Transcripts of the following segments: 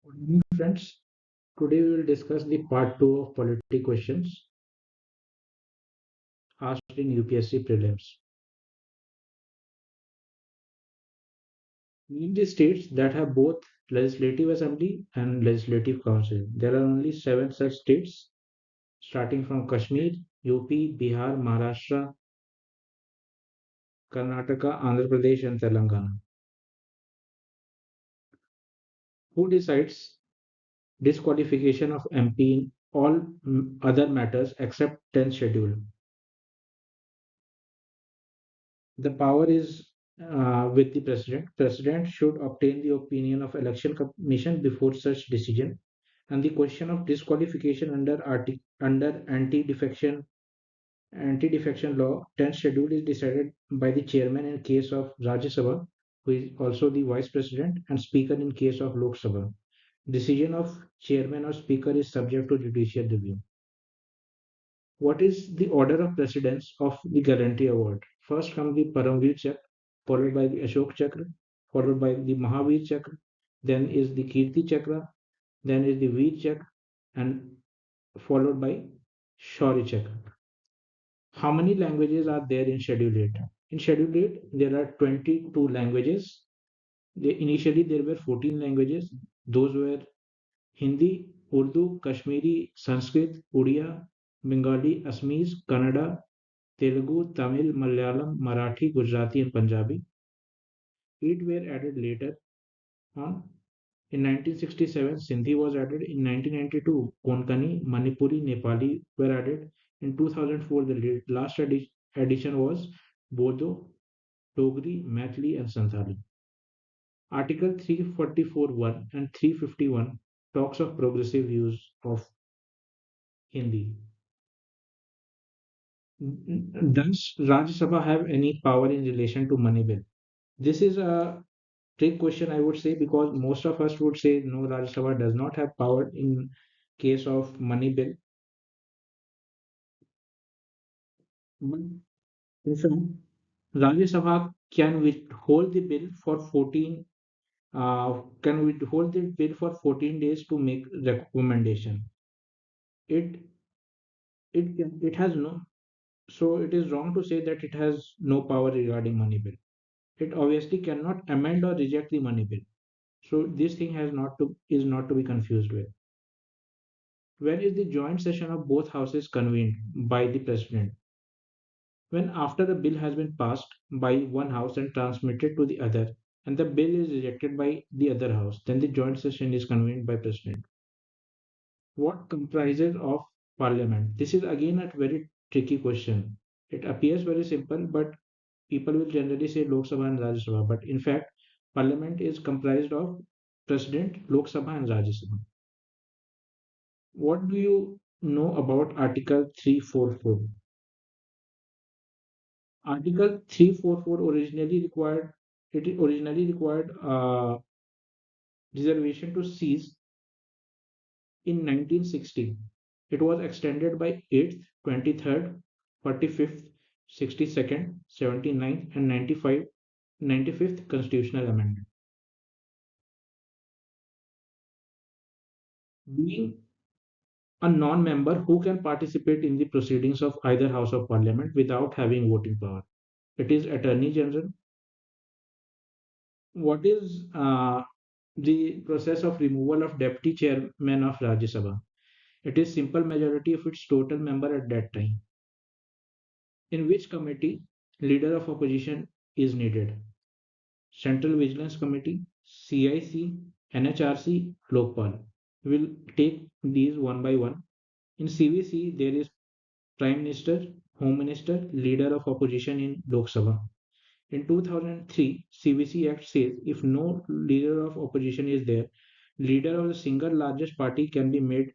Good evening, friends. Today we will discuss the part 2 of polity questions asked in UPSC prelims. Name the states that have both legislative assembly and legislative council. There are only 7 such states, starting from Kashmir, UP, Bihar, Maharashtra, Karnataka, Andhra Pradesh, and Telangana. Who decides disqualification of MP in all other matters except 10th schedule? The power is with the president. President should obtain the opinion of election commission before such decision. And the question of disqualification under anti-defection law 10th schedule is decided by the chairman in case of Rajya Sabha, who is also the vice president, and speaker in case of Lok Sabha. Decision of chairman or speaker is subject to judicial review. What is the order of precedence of the Guarantee Award? First comes the Paramveer Chakra, followed by the Ashok Chakra, followed by the Mahavir Chakra, then is the Kirti Chakra, then is the Veer Chakra, and followed by Shaurya Chakra. How many languages are there in Schedule 8? In Schedule 8, there are 22 languages. Initially, there were 14 languages. Those were Hindi, Urdu, Kashmiri, Sanskrit, Odia, Bengali, Assamese, Kannada, Telugu, Tamil, Malayalam, Marathi, Gujarati, and Punjabi. 8 were added later on. In 1967, Sindhi was added. In 1992, Konkani, Manipuri, Nepali were added. In 2004, the last addition was Bodo, Dogri, Maithili, and Santhali. Article 344(1) and 351 talks of progressive use of Hindi. Does Rajya Sabha have any power in relation to money bill? This is a trick question, I would say, because most of us would say no, Rajya Sabha does not have power in case of money bill. But in fact, Rajya Sabha can withhold the bill for 14 days to make recommendation. It it has no, so it is wrong to say that it has no power regarding money bill. It obviously cannot amend or reject the money bill. So this thing is not to be confused with. When is the joint session of both houses convened by the president? When after the bill has been passed by one house and transmitted to the other, and the bill is rejected by the other house, then the joint session is convened by president. What comprises of parliament? This is again a very tricky question. It appears very simple, but people will generally say Lok Sabha and Rajya Sabha. But in fact, parliament is comprised of president, Lok Sabha, and Rajya Sabha. What do you know about Article 344? Article 344 originally required reservation to cease in 1960. It was extended by 8th, 23rd, 45th, 62nd, 79th, and 95th Constitutional Amendment. Being a non-member who can participate in the proceedings of either House of Parliament without having voting power. It is Attorney General. What is the process of removal of deputy chairman of Rajya Sabha? It is simple majority of its total member at that time. In which committee leader of opposition is needed? Central Vigilance Committee, CIC, NHRC, Lokpal. We will take these one by one. In CVC, there is Prime Minister, Home Minister, Leader of Opposition in Lok Sabha. In 2003, CVC Act says if no leader of opposition is there, leader of the single largest party can be made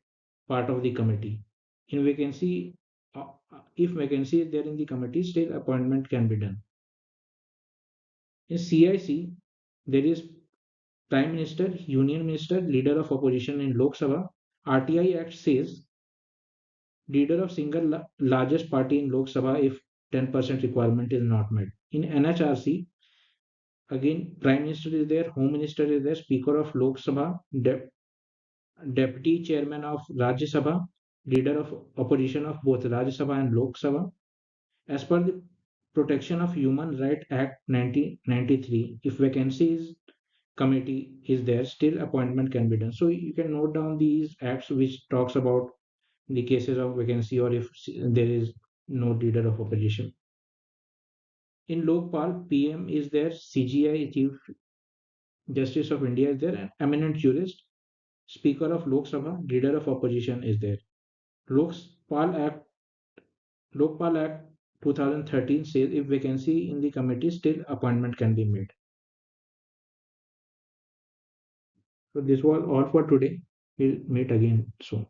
part of the committee. In vacancy, if vacancy is there in the committee, still appointment can be done. In CIC, there is Prime Minister, Union Minister, leader of opposition in Lok Sabha. RTI Act says leader of single largest party in Lok Sabha if 10% requirement is not met. In NHRC, again, Prime Minister is there, Home Minister is there, Speaker of Lok Sabha, Deputy Chairman of Rajya Sabha, Leader of Opposition of both Rajya Sabha and Lok Sabha. As per the Protection of Human Right Act 1993, if vacancies committee is there, still appointment can be done. So you can note down these acts which talks about the cases of vacancy or if there is no leader of opposition. In Lokpal, PM is there, CGI, Chief Justice of India is there, and eminent jurist, Speaker of Lok Sabha, leader of opposition is there. Lokpal Act Lokpal Act 2013 says if vacancy in the committee, still appointment can be made. So this was all for today. We'll meet again soon.